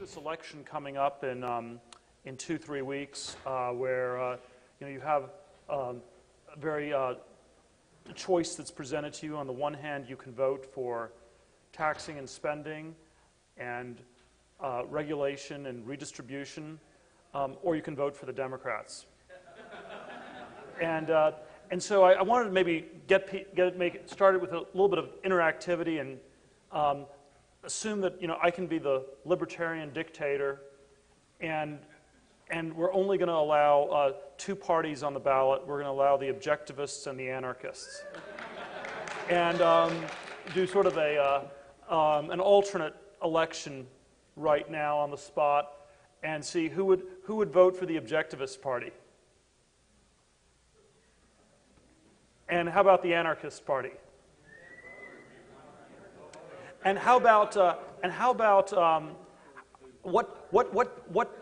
this election coming up in 2-3 weeks, where you have a very choice that's presented to you. On the one hand, you can vote for taxing and spending and regulation and redistribution, or you can vote for the Democrats. And so I wanted to maybe make it started with a little bit of interactivity and assume that I can be the libertarian dictator, and we're only going to allow two parties on the ballot. We're going to allow the objectivists and the anarchists, and do sort of an alternate election right now on the spot, and see who would vote for the objectivist party. And how about the anarchist party? And how about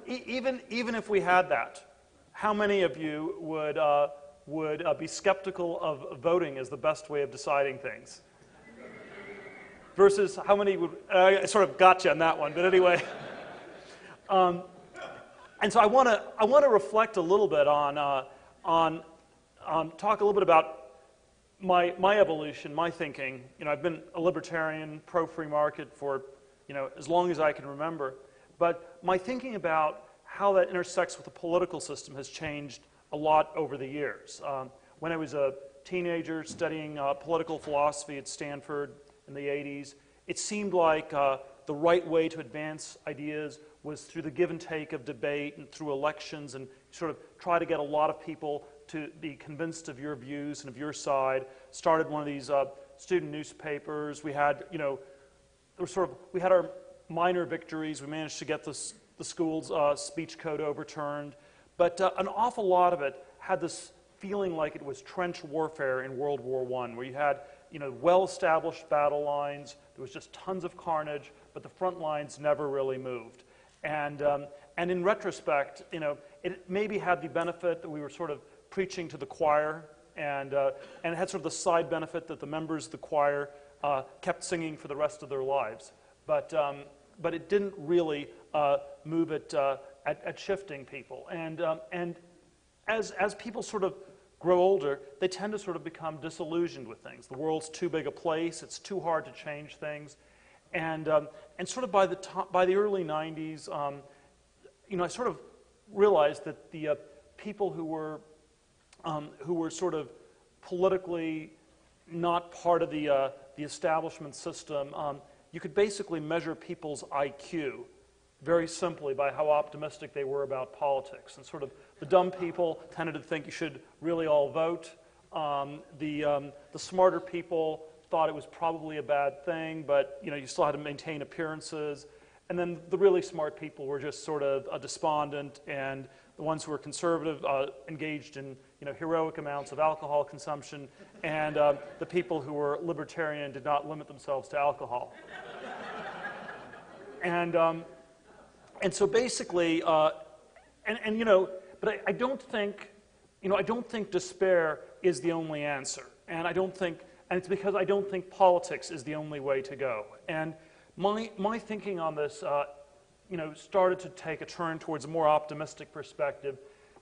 even if we had that, how many of you would be skeptical of voting as the best way of deciding things? Versus how many would? I sort of got you on that one, but anyway. And so I want to reflect a little bit on talk a little bit about my evolution, my thinking. I've been a libertarian, pro-free market for as long as I can remember. But my thinking about how that intersects with the political system has changed a lot over the years. When I was a teenager studying political philosophy at Stanford in the 80s, it seemed like the right way to advance ideas was through the give and take of debate and through elections, and sort of try to get a lot of people to be convinced of your views and of your side. Started one of these student newspapers. We had, we had our minor victories. We managed to get the school's speech code overturned, but an awful lot of it had this feeling like it was trench warfare in World War I, where you had well-established battle lines. There was just tons of carnage, but the front lines never really moved. And in retrospect, it maybe had the benefit that we were sort of preaching to the choir, and it had sort of the side benefit that the members of the choir kept singing for the rest of their lives. But it didn't really move it at shifting people. And as people sort of grow older, they tend to sort of become disillusioned with things. The world's too big a place. It's too hard to change things. And sort of by the early 90s, I sort of realized that the people who were sort of politically not part of the establishment system, you could basically measure people's IQ very simply by how optimistic they were about politics. And sort of the dumb people tended to think you should really all vote. The smarter people thought it was probably a bad thing, but you still had to maintain appearances. And then the really smart people were just sort of despondent, and the ones who were conservative engaged in heroic amounts of alcohol consumption, and the people who were libertarian did not limit themselves to alcohol. And so basically, but I don't think despair is the only answer, and it's because I don't think politics is the only way to go. And my thinking on this, started to take a turn towards a more optimistic perspective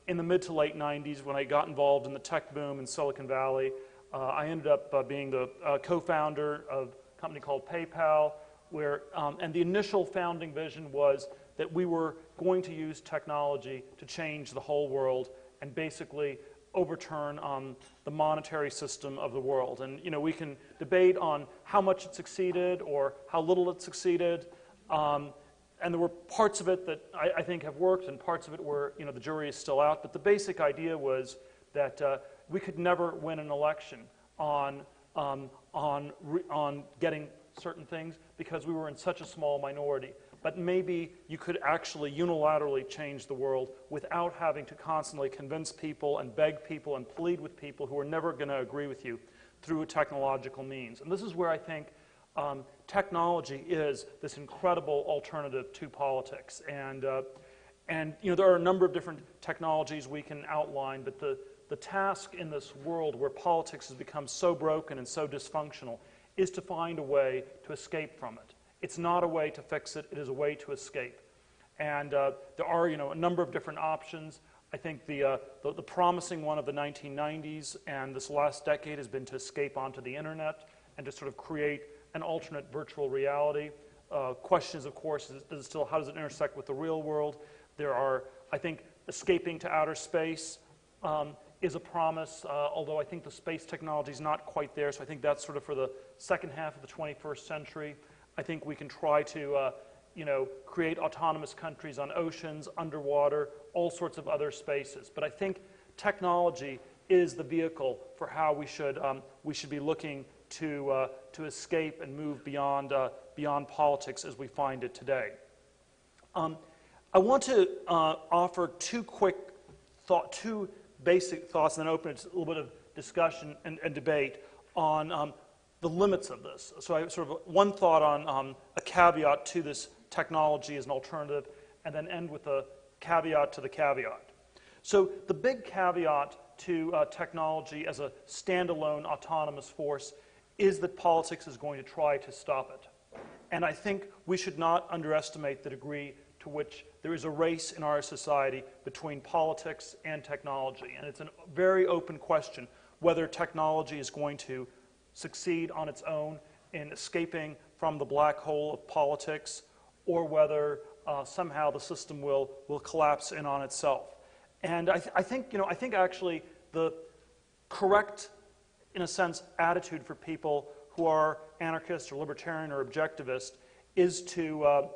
in the mid to late 90s when I got involved in the tech boom in Silicon Valley. I ended up being the co-founder of a company called PayPal, and the initial founding vision was that we were going to use technology to change the whole world and basically overturn the monetary system of the world. And we can debate on how much it succeeded or how little it succeeded. And there were parts of it that I think have worked, and parts of it where the jury is still out. But the basic idea was that we could never win an election on getting certain things because we were in such a small minority. But maybe you could actually unilaterally change the world without having to constantly convince people and beg people and plead with people who are never going to agree with you through a technological means. And this is where I think technology is this incredible alternative to politics. And there are a number of different technologies we can outline, but the task in this world where politics has become so broken and so dysfunctional is to find a way to escape from it. It's not a way to fix it, it is a way to escape. And there are, a number of different options. I think the promising one of the 1990s and this last decade has been to escape onto the internet and to sort of create an alternate virtual reality. Question is, of course, how does it intersect with the real world? There are, I think, escaping to outer space is a promise, although I think the space technology is not quite there, so I think that's sort of for the second half of the 21st century. I think we can try to create autonomous countries on oceans, underwater, all sorts of other spaces. But I think technology is the vehicle for how we should be looking to escape and move beyond politics as we find it today. I want to offer two basic thoughts and then open it to a little bit of discussion and debate on the limits of this. So I have sort of one thought on a caveat to this technology as an alternative, and then end with a caveat to the caveat. So the big caveat to technology as a standalone autonomous force is that politics is going to try to stop it. And I think we should not underestimate the degree to which there is a race in our society between politics and technology. And it's a very open question whether technology is going to succeed on its own in escaping from the black hole of politics, or whether somehow the system will collapse in on itself. And I think actually the correct, in a sense, attitude for people who are anarchists or libertarian or objectivist is to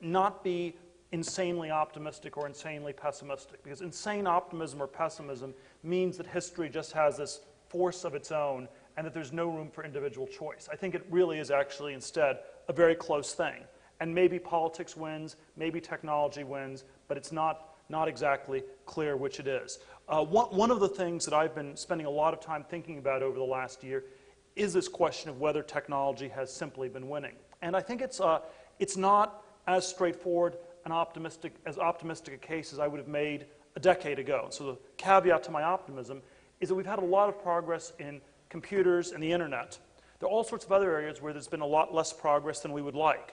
not be insanely optimistic or insanely pessimistic, because insane optimism or pessimism means that history just has this force of its own and that there's no room for individual choice. I think it really is actually instead a very close thing. And maybe politics wins, maybe technology wins, but it's not exactly clear which it is. One of the things that I've been spending a lot of time thinking about over the last year is this question of whether technology has simply been winning. And I think it's not as straightforward and optimistic a case as I would have made a decade ago. So the caveat to my optimism is that we've had a lot of progress in computers and the internet. There are all sorts of other areas where there's been a lot less progress than we would like.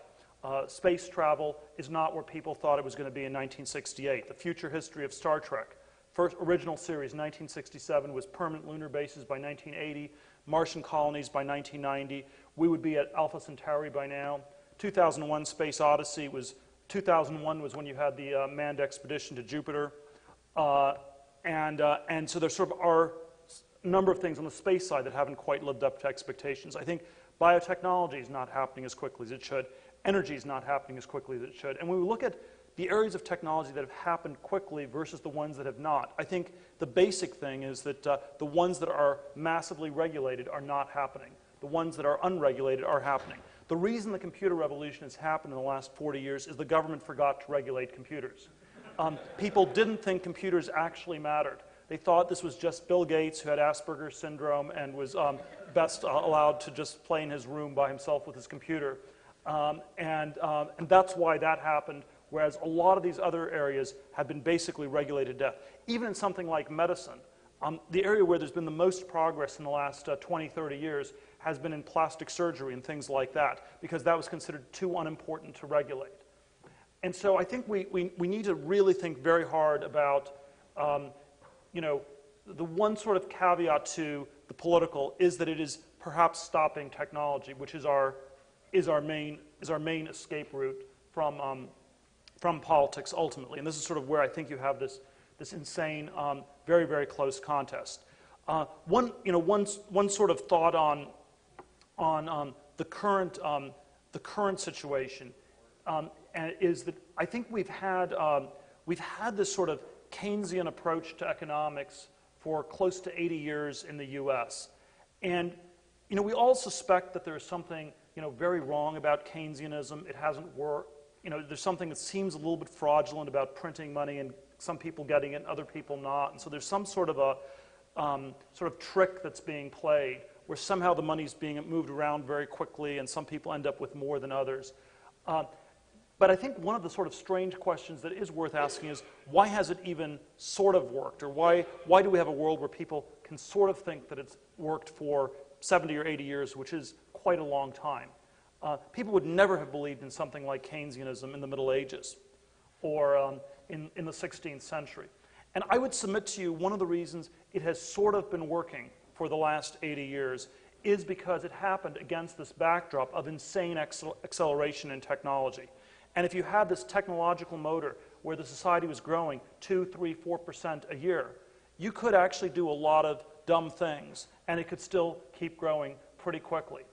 Space travel is not where people thought it was going to be in 1968. The future history of Star Trek, first original series, 1967, was permanent lunar bases by 1980, Martian colonies by 1990. We would be at Alpha Centauri by now. 2001 Space Odyssey was, 2001 was when you had the manned expedition to Jupiter. And so there sort of are a number of things on the space side that haven't quite lived up to expectations. I think biotechnology is not happening as quickly as it should. Energy is not happening as quickly as it should. And when we look at the areas of technology that have happened quickly versus the ones that have not, I think the basic thing is that the ones that are massively regulated are not happening. The ones that are unregulated are happening. The reason the computer revolution has happened in the last 40 years is the government forgot to regulate computers. People didn't think computers actually mattered. They thought this was just Bill Gates, who had Asperger's syndrome and was best allowed to just play in his room by himself with his computer. And that's why that happened, whereas a lot of these other areas have been basically regulated to death. Even in something like medicine, the area where there's been the most progress in the last 20, 30 years has been in plastic surgery and things like that, because that was considered too unimportant to regulate. And so I think we need to really think very hard about, the one sort of caveat to the political is that it is perhaps stopping technology, which is our main escape route from politics ultimately. And this is sort of where I think you have this insane, very, very close contest. One sort of thought on the current situation is that I think we've had this sort of Keynesian approach to economics for close to 80 years in the U.S. And we all suspect that there's something very wrong about Keynesianism. It hasn't worked. There's something that seems a little bit fraudulent about printing money and some people getting it and other people not. And so there's some sort of a trick that's being played where somehow the money's being moved around very quickly and some people end up with more than others. But I think one of the sort of strange questions that is worth asking is, why has it even sort of worked? Or why do we have a world where people can sort of think that it's worked for 70 or 80 years, which is quite a long time? People would never have believed in something like Keynesianism in the Middle Ages. or in the 16th century. And I would submit to you one of the reasons it has sort of been working for the last 80 years is because it happened against this backdrop of insane acceleration in technology. And if you had this technological motor where the society was growing 2, 3, 4% a year, you could actually do a lot of dumb things, and it could still keep growing pretty quickly.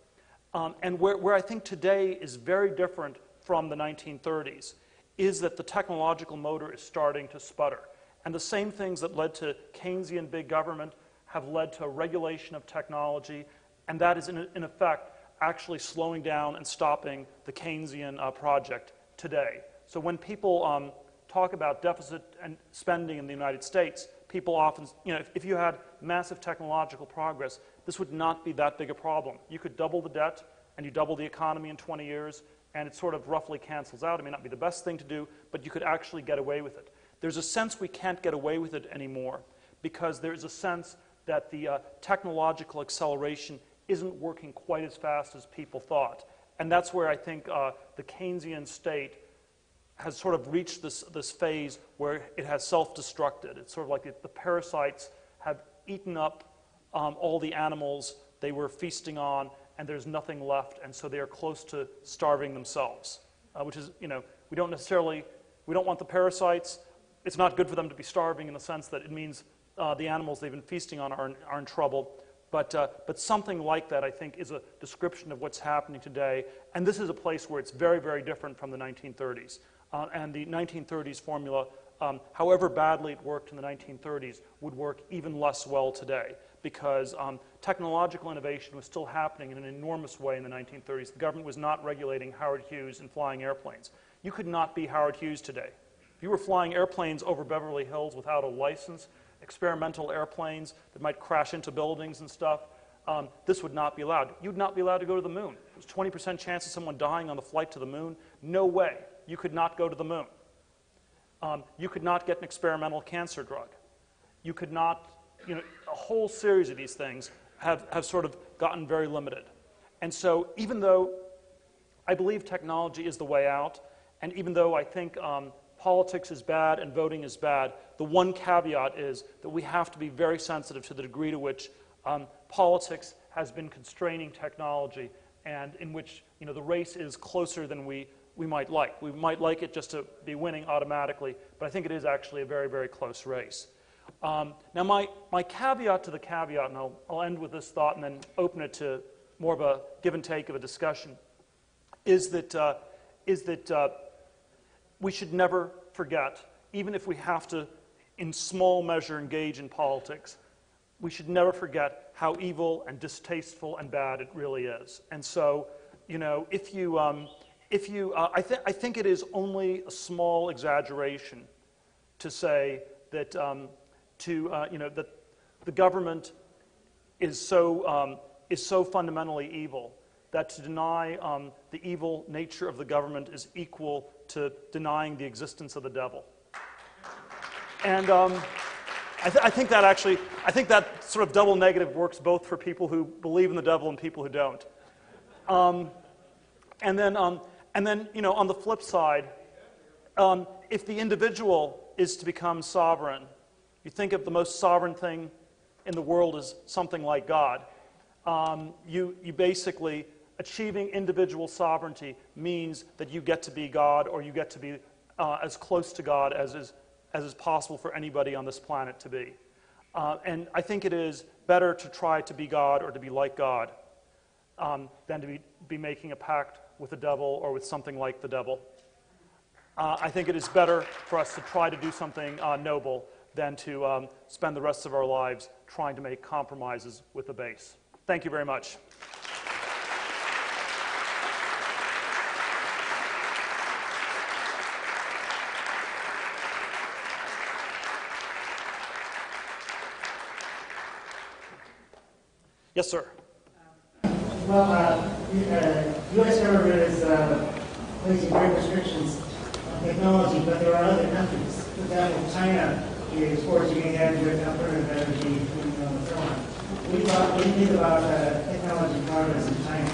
And where I think today is very different from the 1930s is that the technological motor is starting to sputter. And the same things that led to Keynesian big government have led to regulation of technology, and that is, in effect, actually slowing down and stopping the Keynesian project today. So when people talk about deficit and spending in the United States, people often, if you had massive technological progress, this would not be that big a problem. You could double the debt, and you double the economy in 20 years, and it sort of roughly cancels out. It may not be the best thing to do, but you could actually get away with it. There's a sense we can't get away with it anymore because there's a sense that the technological acceleration isn't working quite as fast as people thought. And that's where I think the Keynesian state has sort of reached this phase where it has self-destructed. It's sort of like the parasites have eaten up all the animals they were feasting on, and there's nothing left, and so they are close to starving themselves, which is, we don't want the parasites. It's not good for them to be starving in the sense that it means the animals they've been feasting on are in trouble. But something like that, I think, is a description of what's happening today, and this is a place where it's very, very different from the 1930s. And the 1930s formula, however badly it worked in the 1930s, would work even less well today because technological innovation was still happening in an enormous way in the 1930s. The government was not regulating Howard Hughes and flying airplanes. You could not be Howard Hughes today. If you were flying airplanes over Beverly Hills without a license, experimental airplanes that might crash into buildings and stuff, this would not be allowed. You'd not be allowed to go to the moon. There's 20% chance of someone dying on the flight to the moon. No way. You could not go to the moon. You could not get an experimental cancer drug. You could not, a whole series of these things have sort of gotten very limited. And so even though I believe technology is the way out, and even though I think politics is bad and voting is bad, the one caveat is that we have to be very sensitive to the degree to which politics has been constraining technology and in which the race is closer than we might like. We might like it just to be winning automatically, but I think it is actually a very, very close race. Now my caveat to the caveat, and I'll end with this thought and then open it to more of a give and take of a discussion, is that we should never forget, even if we have to, in small measure, engage in politics, we should never forget how evil and distasteful and bad it really is. And so, I think it is only a small exaggeration to say that that the government is so fundamentally evil that to deny the evil nature of the government is equal to denying the existence of the devil. And I think that sort of double negative works both for people who believe in the devil and people who don't. And then on the flip side, if the individual is to become sovereign, you think of the most sovereign thing in the world as something like God. You basically, achieving individual sovereignty means that you get to be God, or you get to be as close to God as is possible for anybody on this planet to be. And I think it is better to try to be God or to be like God than to be making a pact with the devil or with something like the devil. I think it is better for us to try to do something noble than to spend the rest of our lives trying to make compromises with the base. Thank you very much. Yes, sir. U.S. government is placing great restrictions on technology, but there are other countries. For example, China is forging ahead with alternative energy and so on. What do you think about technology progress in China?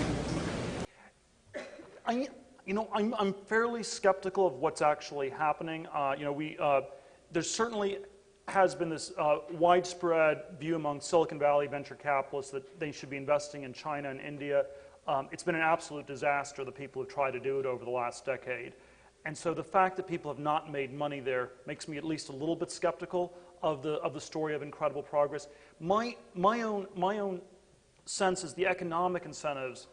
You know, I'm fairly skeptical of what's actually happening. You know, there certainly has been this widespread view among Silicon Valley venture capitalists that they should be investing in China and India. It's been an absolute disaster, the people who've tried to do it over the last decade. And so the fact that people have not made money there makes me at least a little bit skeptical of the story of incredible progress. My own sense is the economic incentives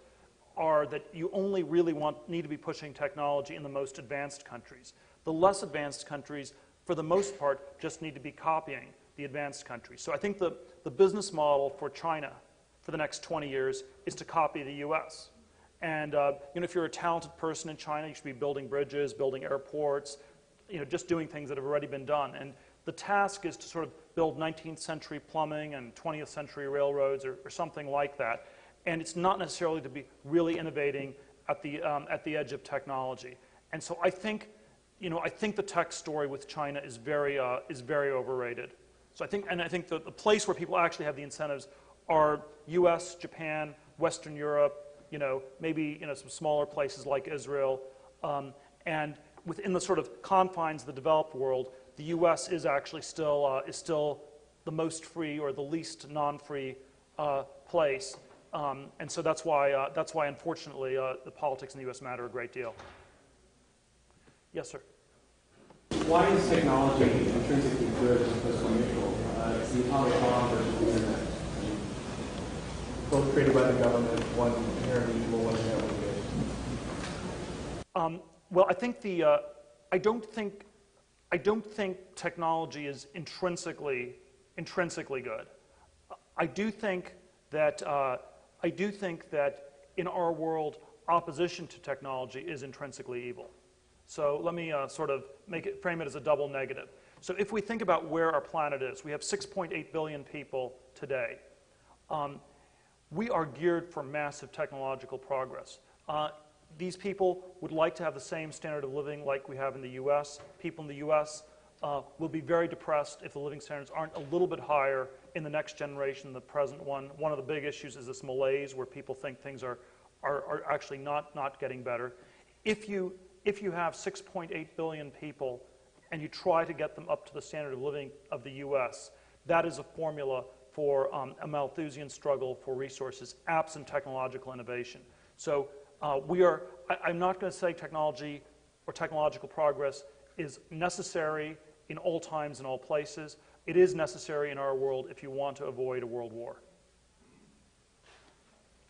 are that you only really need to be pushing technology in the most advanced countries. The less advanced countries, for the most part, just need to be copying the advanced countries. So I think the business model for China for the next 20 years is to copy the US. And you know, if you're a talented person in China, you should be building bridges, building airports, you know, just doing things that have already been done. And the task is to sort of build 19th century plumbing and 20th century railroads or something like that. And it's not necessarily to be really innovating at the edge of technology. And so I think, you know, I think the tech story with China is very overrated. So I think the place where people actually have the incentives are U.S., Japan, Western Europe, you know, maybe, you know, some smaller places like Israel, and within the sort of confines of the developed world, the U.S. is actually still the most free or the least non-free place. And so that's why unfortunately, the politics in the U.S. matter a great deal. Yes, sir. Why is technology intrinsically good as opposed to neutral? It's the atomic bomb versus the internet. Both created by the government, one inherently evil, one inherently good. Well, I think I don't think technology is intrinsically good. I do think that in our world, opposition to technology is intrinsically evil. So let me sort of frame it as a double negative. So if we think about where our planet is, we have 6.8 billion people today. We are geared for massive technological progress. These people would like to have the same standard of living like we have in the US. People in the US will be very depressed if the living standards aren't a little bit higher in the next generation than the present one. One of the big issues is this malaise where people think things are actually not getting better. If you have 6.8 billion people and you try to get them up to the standard of living of the US, that is a formula for a Malthusian struggle for resources absent technological innovation. So I'm not going to say technology or technological progress is necessary in all times and all places. It is necessary in our world if you want to avoid a world war.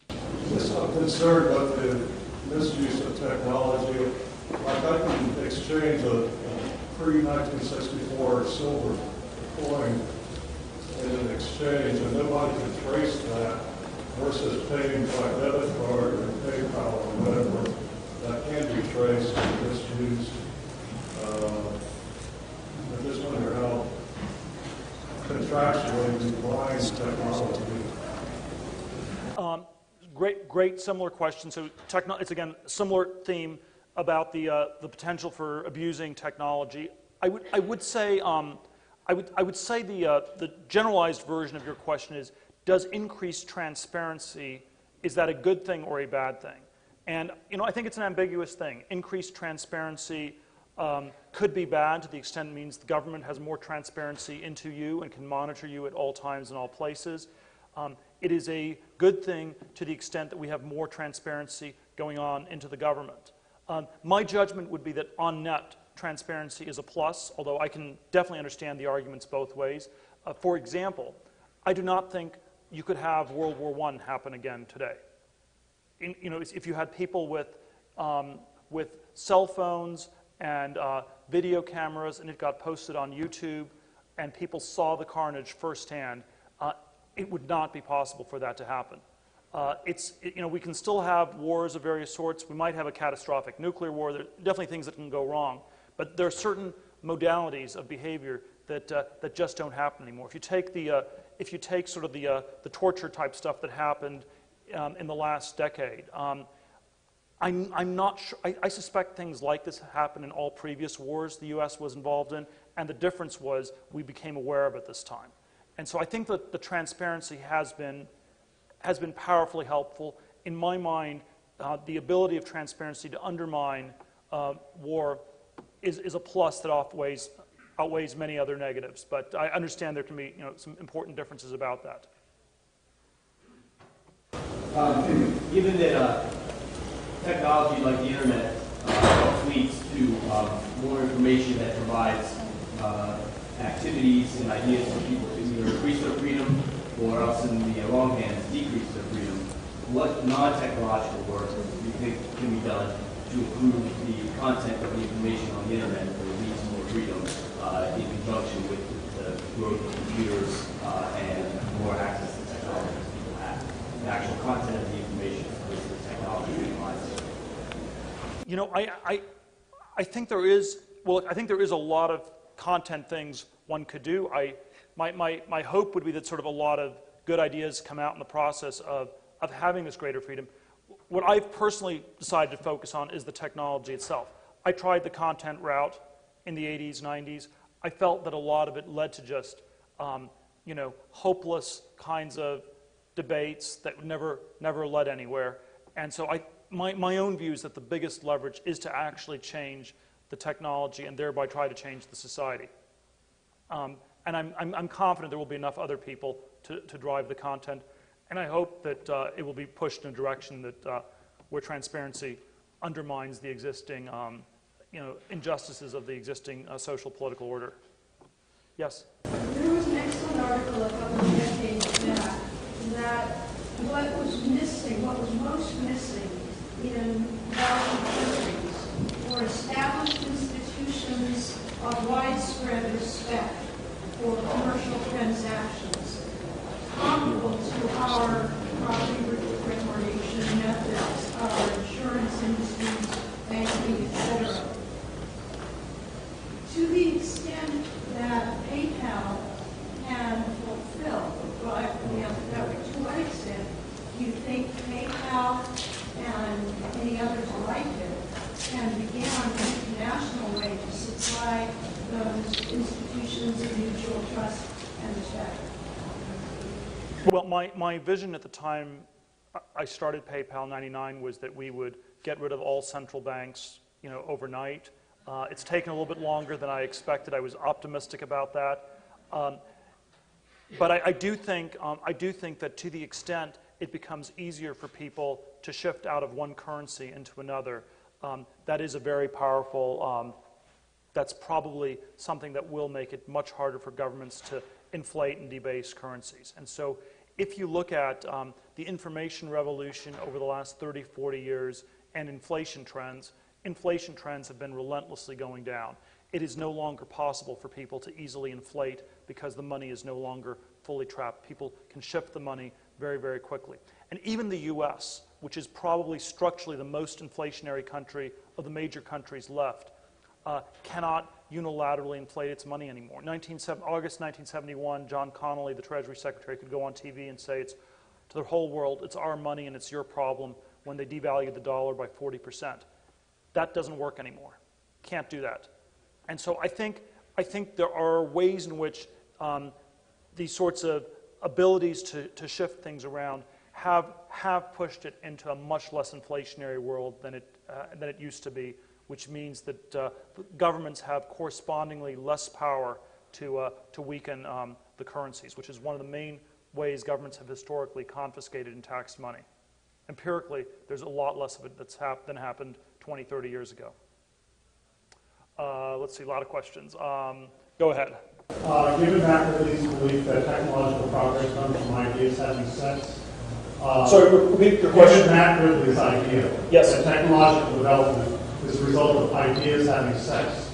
I'm concerned about the misuse of technology. Like I can exchange a pre-1964 silver coin in an exchange and nobody can trace that versus paying by debit card or PayPal or whatever that can be traced and misused. I just wonder how contractually we blind technology. Great similar question. So it's again a similar theme about the potential for abusing technology. I would say the generalized version of your question is, does increased transparency, is that a good thing or a bad thing? And you know, I think it's an ambiguous thing. Increased transparency could be bad to the extent it means the government has more transparency into you and can monitor you at all times and all places. It is a good thing to the extent that we have more transparency going on into the government. My judgment would be that on net, transparency is a plus, although I can definitely understand the arguments both ways. For example, I do not think you could have World War I happen again today. You know, if you had people with cell phones and video cameras and it got posted on YouTube and people saw the carnage firsthand, it would not be possible for that to happen. You know, we can still have wars of various sorts. We might have a catastrophic nuclear war. There are definitely things that can go wrong. But there are certain modalities of behavior that just don't happen anymore. If you take sort of the torture type stuff that happened in the last decade, I'm not sure. I suspect things like this happened in all previous wars the U.S. was involved in, and the difference was we became aware of it this time. And so I think that the transparency has been powerfully helpful. In my mind, the ability of transparency to undermine war is a plus that outweighs many other negatives. But I understand there can be some important differences about that. Given that technology like the internet leads to more information that provides activities and ideas for people to either increase their freedom or else in the wrong hands decrease their freedom, what non-technological work do you think can be done to improve the content of the information on the internet that will lead to more freedom in conjunction with the growth of computers and more access to technology that people have? The actual content of the information versus the technology utilized. I think there is a lot of content things one could do. My hope would be that sort of a lot of good ideas come out in the process of having this greater freedom. What I've personally decided to focus on is the technology itself. I tried the content route in the 80s, 90s. I felt that a lot of it led to just hopeless kinds of debates that never led anywhere. And so my own view is that the biggest leverage is to actually change the technology and thereby try to change the society. And I'm confident there will be enough other people to drive the content. And I hope that it will be pushed in a direction that where transparency undermines the existing injustices of the existing social political order. Yes? There was an excellent article a couple of decades back that what was most missing in developing countries were established institutions of widespread respect for commercial transactions, comparable to our property recordation methods, our insurance industries, banking, etc. To the extent that PayPal can fulfill, well, that way, to what extent do you think PayPal and any others like it can begin on an international way to supply those institutions of mutual trust and respect? Well, my vision at the time I started PayPal in '99 was that we would get rid of all central banks, overnight. It's taken a little bit longer than I expected. I was optimistic about that, but I do think that to the extent it becomes easier for people to shift out of one currency into another, that is a very powerful. That's probably something that will make it much harder for governments to inflate and debase currencies. And so if you look at the information revolution over the last 30, 40 years and inflation trends have been relentlessly going down. It is no longer possible for people to easily inflate because the money is no longer fully trapped. People can shift the money very, very quickly. And even the US, which is probably structurally the most inflationary country of the major countries left, cannot unilaterally inflate its money anymore. August 1971, John Connolly, the Treasury Secretary, could go on TV and say to the whole world, it's our money and it's your problem, when they devalued the dollar by 40%. That doesn't work anymore. Can't do that. And so I think there are ways in which these sorts of abilities to shift things around have pushed it into a much less inflationary world than it used to be, which means that governments have correspondingly less power to weaken the currencies, which is one of the main ways governments have historically confiscated and taxed money. Empirically, there's a lot less of it than happened 20, 30 years ago. Let's see, a lot of questions. Go ahead. Given Machiavelli's belief that technological progress comes from ideas having sex, Sorry, repeat your question. Given Machiavelli's idea Yes. that technological development is the result of ideas having sex,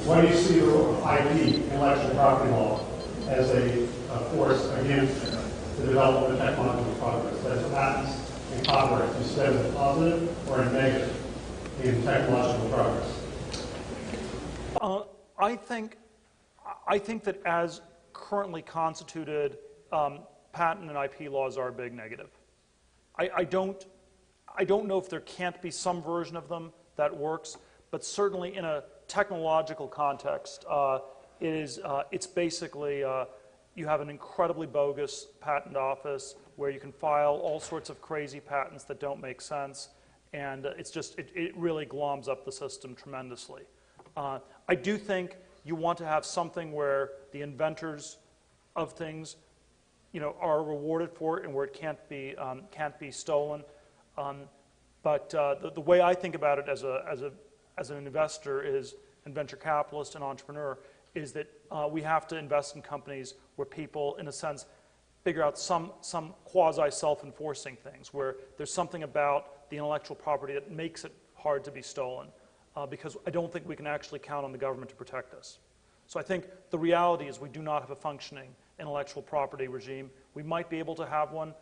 what do you see the role of IP, intellectual property law, as a force against the development of technological progress? That's patents and copyrights. You see that as a positive or a negative in technological progress? I think that as currently constituted, patent and IP laws are a big negative. I don't know if there can't be some version of them that works, but certainly in a technological context, it's basically you have an incredibly bogus patent office where you can file all sorts of crazy patents that don't make sense, and it really gloms up the system tremendously. I do think you want to have something where the inventors of things, are rewarded for it, and where it can't be stolen. But the way I think about it as an investor and venture capitalist and entrepreneur is that we have to invest in companies where people, in a sense, figure out some quasi-self-enforcing things, where there's something about the intellectual property that makes it hard to be stolen, because I don't think we can actually count on the government to protect us. So I think the reality is we do not have a functioning intellectual property regime. We might be able to have one,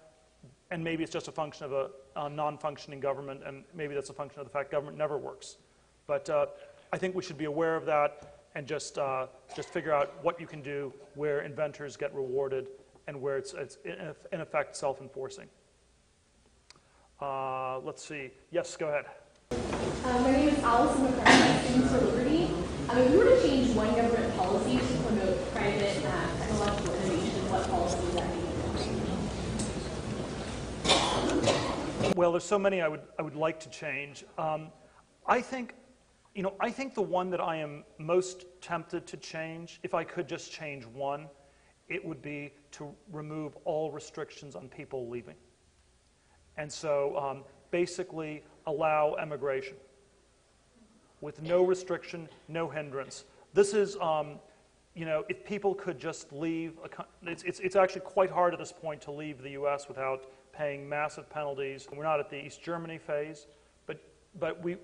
and maybe it's just a function of a non-functioning government, and maybe that's a function of the fact government never works. But I think we should be aware of that and just figure out what you can do where inventors get rewarded and where it's in effect self-enforcing. Let's see. Yes, go ahead. My name is Alice. I'm a private student for Liberty. If you were to change one government policy to promote private technological innovation, what policy would that be? Well, there's so many I would like to change. I think the one that I am most tempted to change, if I could just change one, it would be to remove all restrictions on people leaving. And so basically allow emigration with no restriction, no hindrance. This is, if people could just leave, it's actually quite hard at this point to leave the U.S. without paying massive penalties. We're not at the East Germany phase, but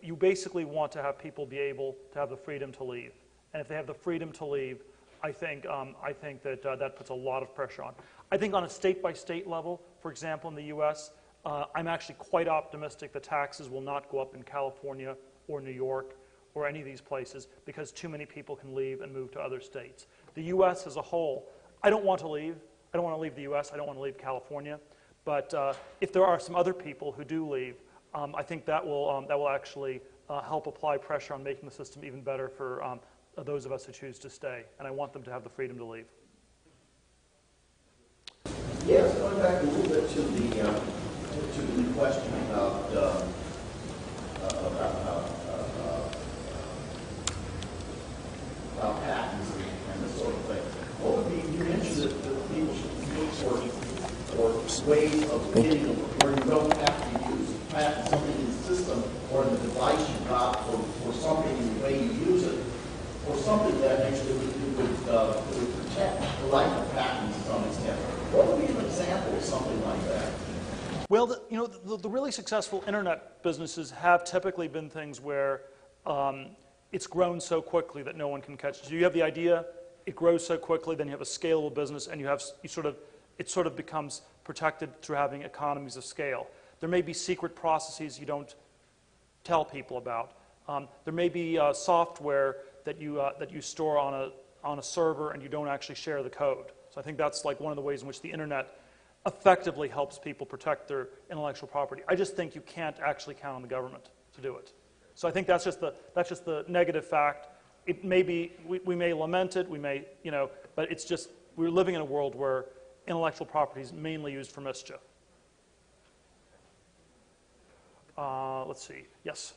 you basically want to have people be able to have the freedom to leave. And if they have the freedom to leave, I think that that puts a lot of pressure on. I think on a state-by-state level, for example, in the U.S., I'm actually quite optimistic that taxes will not go up in California or New York or any of these places because too many people can leave and move to other states. The U.S. as a whole, I don't want to leave. I don't want to leave the U.S. I don't want to leave California. But if there are some other people who do leave, I think that will actually help apply pressure on making the system even better for those of us who choose to stay. And I want them to have the freedom to leave. Yes, going back a little bit to the question about patents and this sort of thing. What would be, you mentioned that people should look for ways of getting where you don't have to use patents, something in the system or in the device you got, or something in the way you use it, or something that actually would protect the right of patents to some extent. What would be an example of something like that? Well, the really successful internet businesses have typically been things where it's grown so quickly that no one can catch it. So you have the idea, it grows so quickly, then you have a scalable business, and it sort of becomes protected through having economies of scale. There may be secret processes you don't tell people about. There may be software that you store on a server and you don't actually share the code. So I think that's like one of the ways in which the internet effectively helps people protect their intellectual property. I just think you can't actually count on the government to do it. So I think that's just the negative fact. It may be, we may lament it, we may, but it's just, we're living in a world where intellectual property is mainly used for mischief. Let's see. Yes?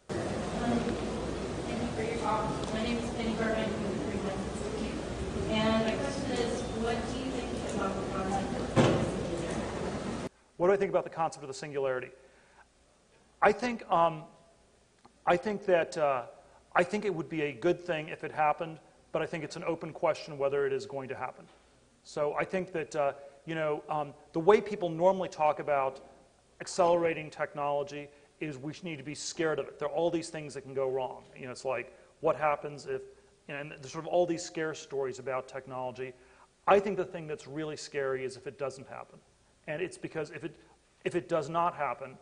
Thank you for your talk. My name is Penny Burbank from the Freeman Institute. And my question is, what do you think about the concept of the singularity? What do I think about the concept of the singularity? I think it would be a good thing if it happened, but I think it's an open question whether it is going to happen. So I think that the way people normally talk about accelerating technology is we need to be scared of it. There are all these things that can go wrong. It's like what happens if, and there's sort of all these scare stories about technology. I think the thing that's really scary is if it doesn't happen, and it's because if it does not happen,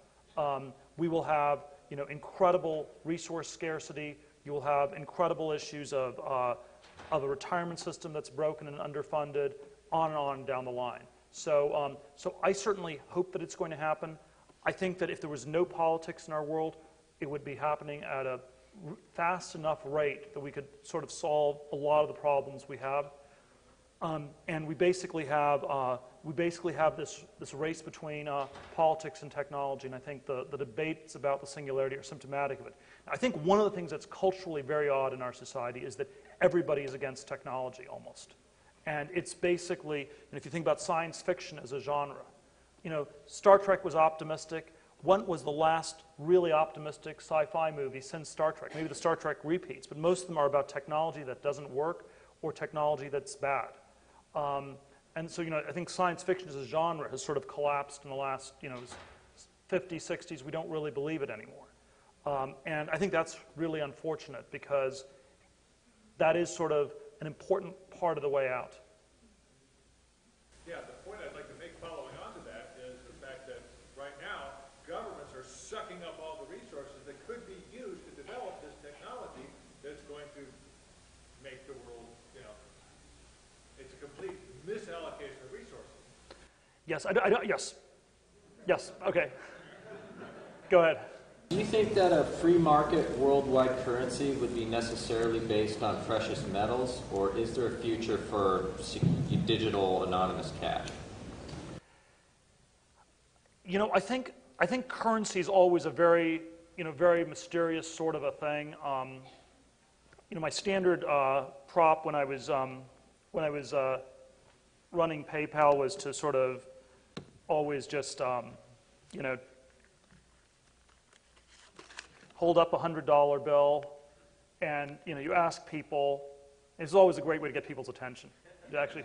we will have incredible resource scarcity. You will have incredible issues of a retirement system that's broken and underfunded, on down the line. So I certainly hope that it's going to happen. I think that if there was no politics in our world, it would be happening at a fast enough rate that we could sort of solve a lot of the problems we have. And we basically have this race between politics and technology, and I think the debates about the singularity are symptomatic of it. I think one of the things that's culturally very odd in our society is that everybody is against technology almost. And it's basically, and if you think about science fiction as a genre, Star Trek was optimistic. When was the last really optimistic sci-fi movie since Star Trek? Maybe the Star Trek repeats, but most of them are about technology that doesn't work or technology that's bad. And so, I think science fiction as a genre has sort of collapsed in the last, 50s, 60s. We don't really believe it anymore. And I think that's really unfortunate because that is sort of an important part of the way out. Yeah, the point I'd like to make following on to that is the fact that right now, governments are sucking up all the resources that could be used to develop this technology that's going to make the world, it's a complete misallocation of resources. Yes, yes, okay. Go ahead. Do you think that a free market worldwide currency would be necessarily based on precious metals, or is there a future for digital anonymous cash? I think currency is always a very, very mysterious sort of a thing. My standard prop when I was running PayPal was to sort of always just, hold up a $100 bill, and you ask people. It's always a great way to get people's attention. Actually,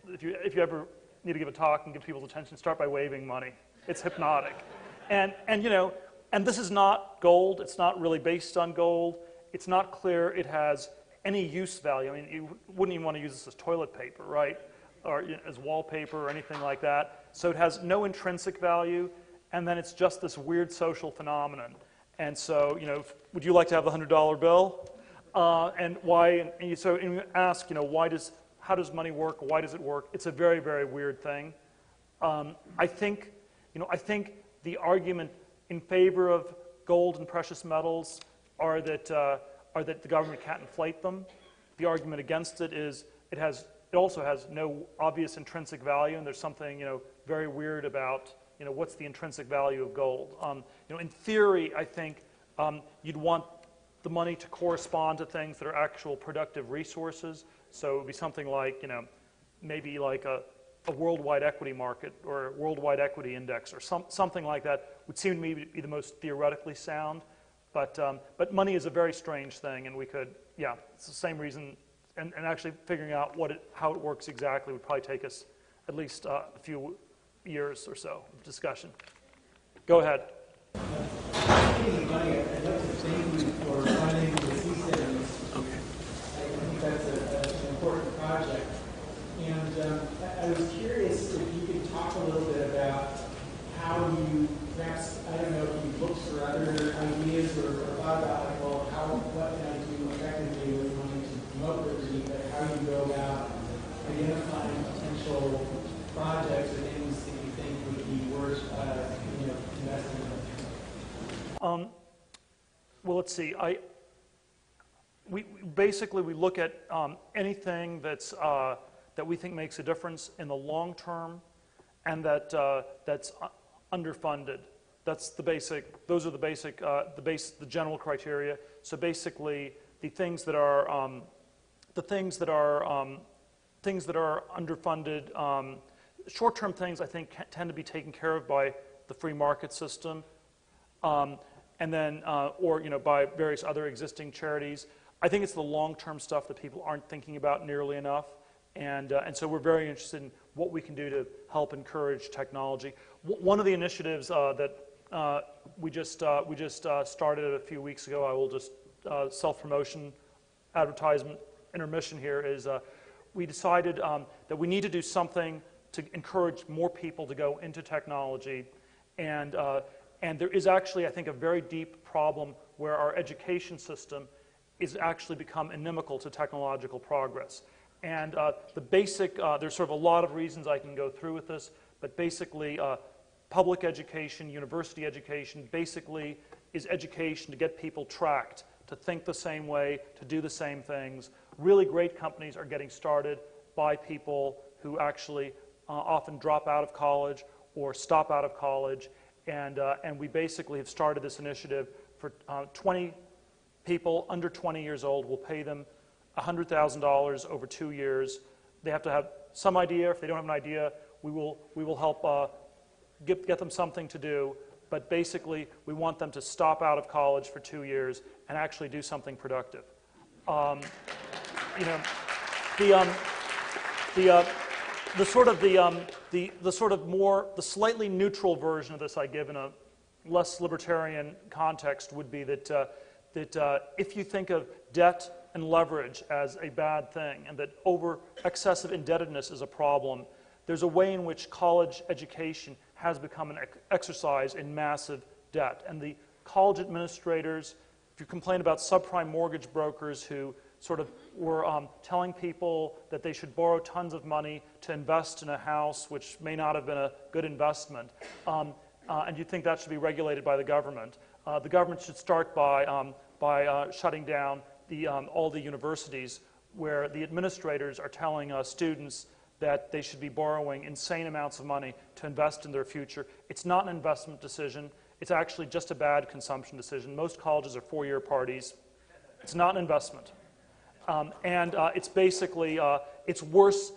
if you ever need to give a talk and give people's attention, start by waving money. It's hypnotic, and this is not gold. It's not really based on gold. It's not clear it has any use value. I mean, you wouldn't even want to use this as toilet paper, right, or as wallpaper or anything like that. So it has no intrinsic value, and then it's just this weird social phenomenon. And so, would you like to have the $100 bill? And why? And you ask, how does money work? Why does it work? It's a very, very weird thing. I think the argument in favor of gold and precious metals are that the government can't inflate them. The argument against it is it also has no obvious intrinsic value, and there's something very weird about what's the intrinsic value of gold. In theory, I think you'd want the money to correspond to things that are actual productive resources. So it would be something like, maybe like a worldwide equity market or a worldwide equity index or something like that would seem to me to be the most theoretically sound. But money is a very strange thing, and we could, it's the same reason, and actually figuring out how it works exactly would probably take us at least a few years or so of discussion. Go ahead. I'd like to thank you for running the CSED Institute. I think that's an important project. And I was curious if you could talk a little bit about how you, perhaps, I don't know if you looked for other ideas or thought about, what can I do effectively with wanting to promote liberty, but how you go about identifying potential projects or things that you think would be worth investing in. Well, let's see. We look at anything that's that we think makes a difference in the long term, and that's underfunded. That's the basic. Those are the general criteria. So basically, the things that are underfunded. Short-term things, I think, tend to be taken care of by the free market system, and then or by various other existing charities. I think it's the long-term stuff that people aren't thinking about nearly enough, and so we're very interested in what we can do to help encourage technology. One of the initiatives that we just started a few weeks ago, I will just self-promotion, advertisement, intermission here, is we decided that we need to do something to encourage more people to go into technology, and there is actually, I think, a very deep problem where our education system is actually become inimical to technological progress. And the basic, there's sort of a lot of reasons I can go through with this, but basically public education, university education, basically is education to get people tracked, to think the same way, to do the same things. Really great companies are getting started, by people who actually often drop out of college or stop out of college. And we basically have started this initiative for 20 people under 20 years old. We'll pay them $100,000 over 2 years. They have to have some idea. If they don't have an idea, we will help get them something to do. But basically, we want them to stop out of college for 2 years and actually do something productive. The slightly neutral version of this I give in a less libertarian context would be that if you think of debt and leverage as a bad thing, and that excessive indebtedness is a problem, there's a way in which college education has become an exercise in massive debt. And the college administrators, if you complain about subprime mortgage brokers who sort of were telling people that they should borrow tons of money to invest in a house, which may not have been a good investment, and you think that should be regulated by the government should start by shutting down all the universities where the administrators are telling students that they should be borrowing insane amounts of money to invest in their future. It's not an investment decision. It's actually just a bad consumption decision. Most colleges are four-year parties. It's not an investment. It's basically, it's worse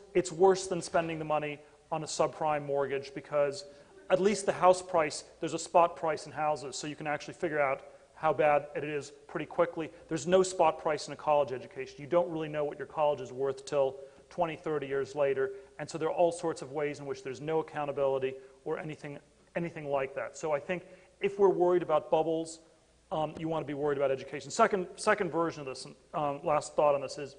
than spending the money on a subprime mortgage, because at least the house price, there's a spot price in houses, so you can actually figure out how bad it is pretty quickly. There's no spot price in a college education. You don't really know what your college is worth till 20, 30 years later, and so there are all sorts of ways in which there's no accountability or anything like that. So I think if we're worried about bubbles, you want to be worried about education. Second version of this, last thought on this is,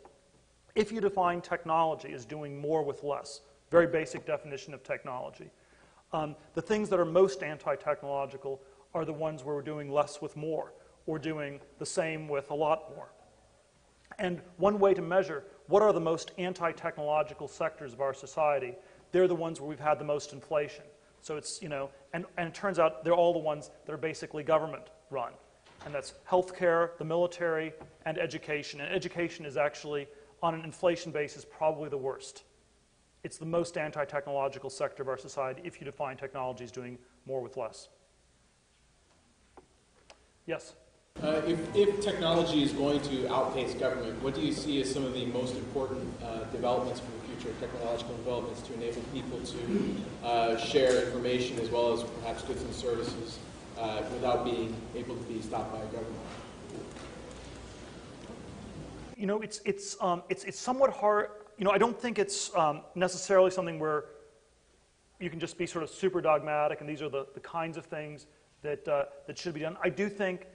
if you define technology as doing more with less, very basic definition of technology, the things that are most anti-technological are the ones where we're doing less with more, or doing the same with a lot more. And one way to measure what are the most anti-technological sectors of our society, they're the ones where we've had the most inflation. So it's, and it turns out they're all the ones that are basically government run. And that's healthcare, the military, and education. And education is actually, on an inflation basis, probably the worst. It's the most anti-technological sector of our society if you define technology as doing more with less. Yes? If technology is going to outpace government, what do you see as some of the most important developments for the future, technological developments to enable people to share information as well as perhaps goods and services without being able to be stopped by a government? It's somewhat hard. I don't think it's necessarily something where you can just be sort of super dogmatic and these are the kinds of things that should be done. I do think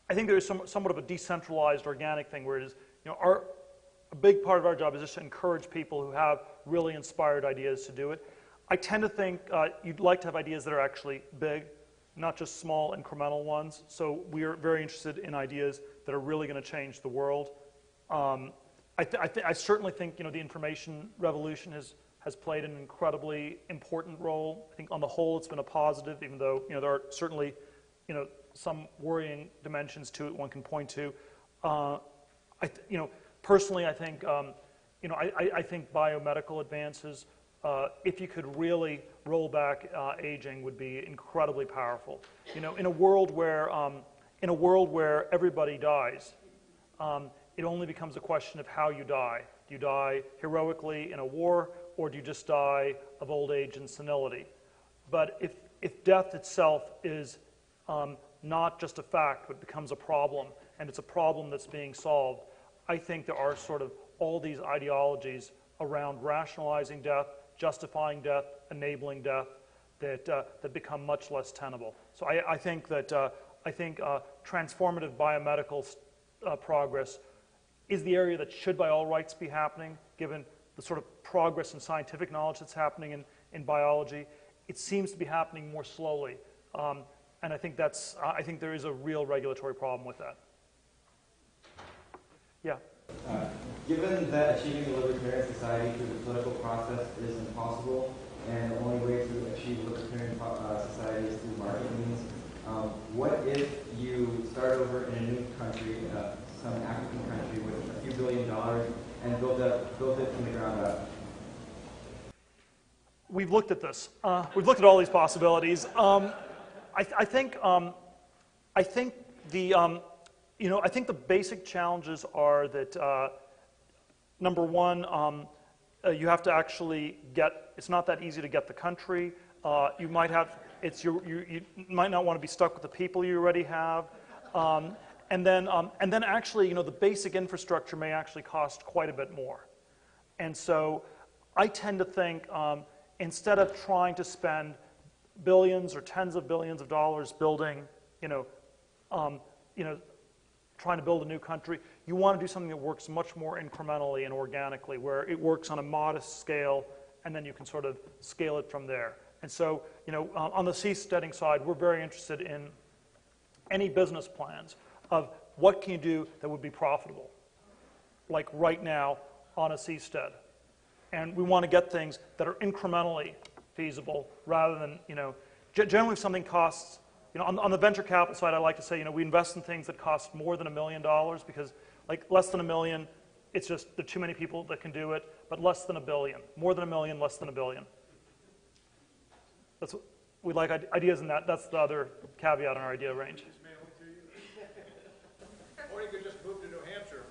there's somewhat of a decentralized organic thing where it is, a big part of our job is just to encourage people who have really inspired ideas to do it. I tend to think you'd like to have ideas that are actually big, not just small incremental ones. So we are very interested in ideas that are really going to change the world. I certainly think the information revolution has played an incredibly important role. I think on the whole it's been a positive, even though there are certainly some worrying dimensions to it one can point to. Personally, I think I think biomedical advances, if you could really roll back aging, would be incredibly powerful. In a world where everybody dies, it only becomes a question of how you die. Do you die heroically in a war, or do you just die of old age and senility? But if death itself is not just a fact, but becomes a problem, and it's a problem that's being solved, I think there are sort of all these ideologies around rationalizing death, justifying death, enabling death, that become much less tenable. So I think that transformative biomedical progress is the area that should by all rights be happening, given the sort of progress in scientific knowledge that's happening in biology. It seems to be happening more slowly, and I think there is a real regulatory problem with that. Yeah. Given that achieving a libertarian society through the political process is impossible, and the only way to achieve a libertarian society is through market means, what if you start over in a new country, some African country with a few $1 billion and build it from the ground up? We've looked at this. We've looked at all these possibilities. I think the basic challenges are that number one, you have to actually it's not that easy to get the country. You might you might not want to be stuck with the people you already have. And then actually, the basic infrastructure may actually cost quite a bit more. And so I tend to think instead of trying to spend billions or tens of billions of dollars building, trying to build a new country, you want to do something that works much more incrementally and organically, where it works on a modest scale, and then you can sort of scale it from there. And so, on the seasteading side, we're very interested in any business plans of what can you do that would be profitable, like right now on a seastead. And we want to get things that are incrementally feasible rather than, generally if something costs, on the venture capital side, I like to say, we invest in things that cost more than $1 million because, like, less than $1 million, it's just there are too many people that can do it, but less than $1 billion. More than $1 million, less than $1 billion. That's what we like ideas in that. That's the other caveat in our idea range. Or you could just move to New Hampshire.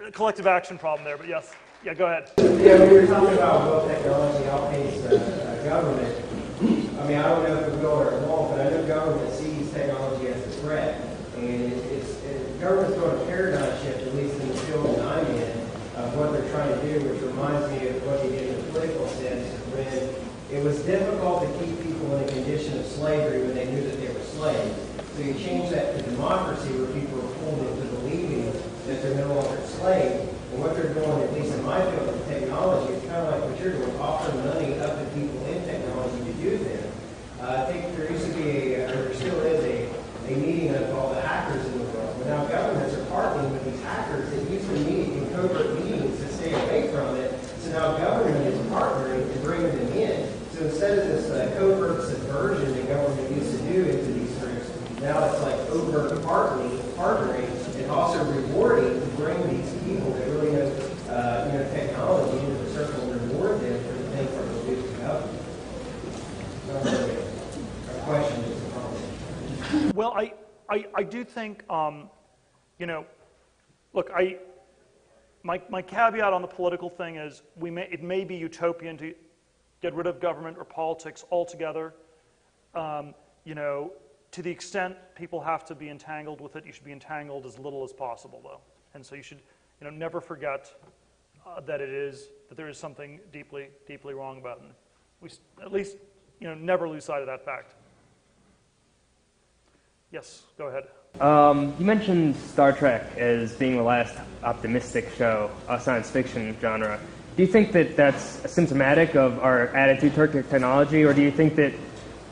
Yeah. Collective action problem there, but yes. Yeah, go ahead. Yeah, we were talking about will technology outpace government. I mean, I don't know if it will or it won't, but I know government sees technology as a threat. And government's doing a paradigm shift, at least in the field that I'm in, of what they're trying to do, which reminds me of what they did in the political sense when it was difficult to keep people in a condition of slavery when they knew that they were slaves. So you change that to democracy where people are pulled into believing that they're no longer slaves. And what they're doing, at least in my field of technology, is kind of like what you're doing, offering money up to people in technology to do them. I think there used to be, or there still is a meeting of all the hackers in the world. But now governments are partnering with these hackers that used to meet in covert meetings to stay away from it. So now government is partnering to bring them in. So instead of this covert subversion that government used to do into these groups, now it's like overt partnering and also rewarding to bring these people that really know technology into the circle and reward them for the things that they'll do to government. Not really a question, just a comment. Well, I do think, look, my caveat on the political thing is it may be utopian to get rid of government or politics altogether. To the extent people have to be entangled with it, you should be entangled as little as possible, though. And so you should, never forget that there is something deeply, deeply wrong about it. We at least, never lose sight of that fact. Yes, go ahead. You mentioned Star Trek as being the last optimistic show, science fiction genre. Do you think that that's symptomatic of our attitude toward technology, or do you think that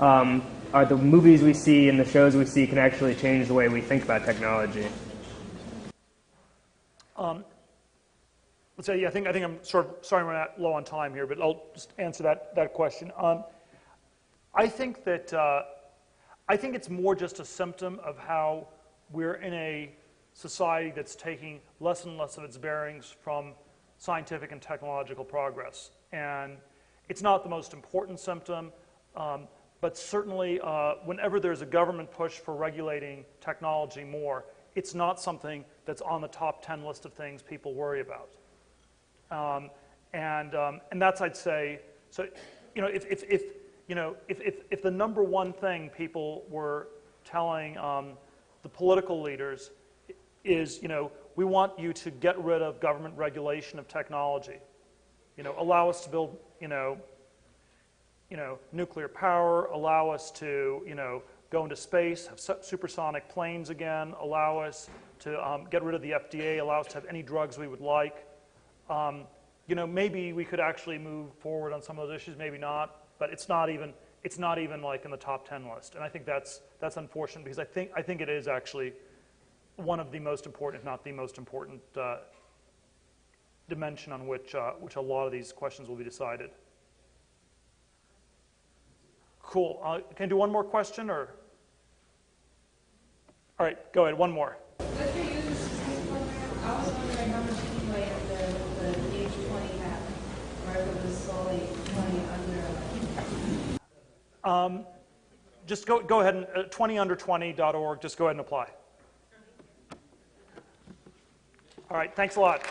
are the movies we see and the shows we see can actually change the way we think about technology? Let's say, I think I'm sort of sorry we're not low on time here, but I'll just answer that question. I think it's more just a symptom of how we're in a society that's taking less and less of its bearings from scientific and technological progress. And it's not the most important symptom, but certainly whenever there's a government push for regulating technology more, it's not something that's on the top 10 list of things people worry about. And that's, I'd say, so, if the number one thing people were telling the political leaders is, we want you to get rid of government regulation of technology, allow us to build, nuclear power, allow us to, go into space, have supersonic planes again, allow us to get rid of the FDA, allow us to have any drugs we would like. Maybe we could actually move forward on some of those issues, maybe not, but it's not even like in the top 10 list. And I think that's unfortunate because I think it is actually one of the most important, if not the most important, dimension on which a lot of these questions will be decided. Cool. Can I do one more question, or? All right, go ahead. One more. What's your I was wondering how much leeway the age 20 had, or if it was solely 20 under. Just go ahead and 20under20.org. Just go ahead and apply. All right. Thanks a lot.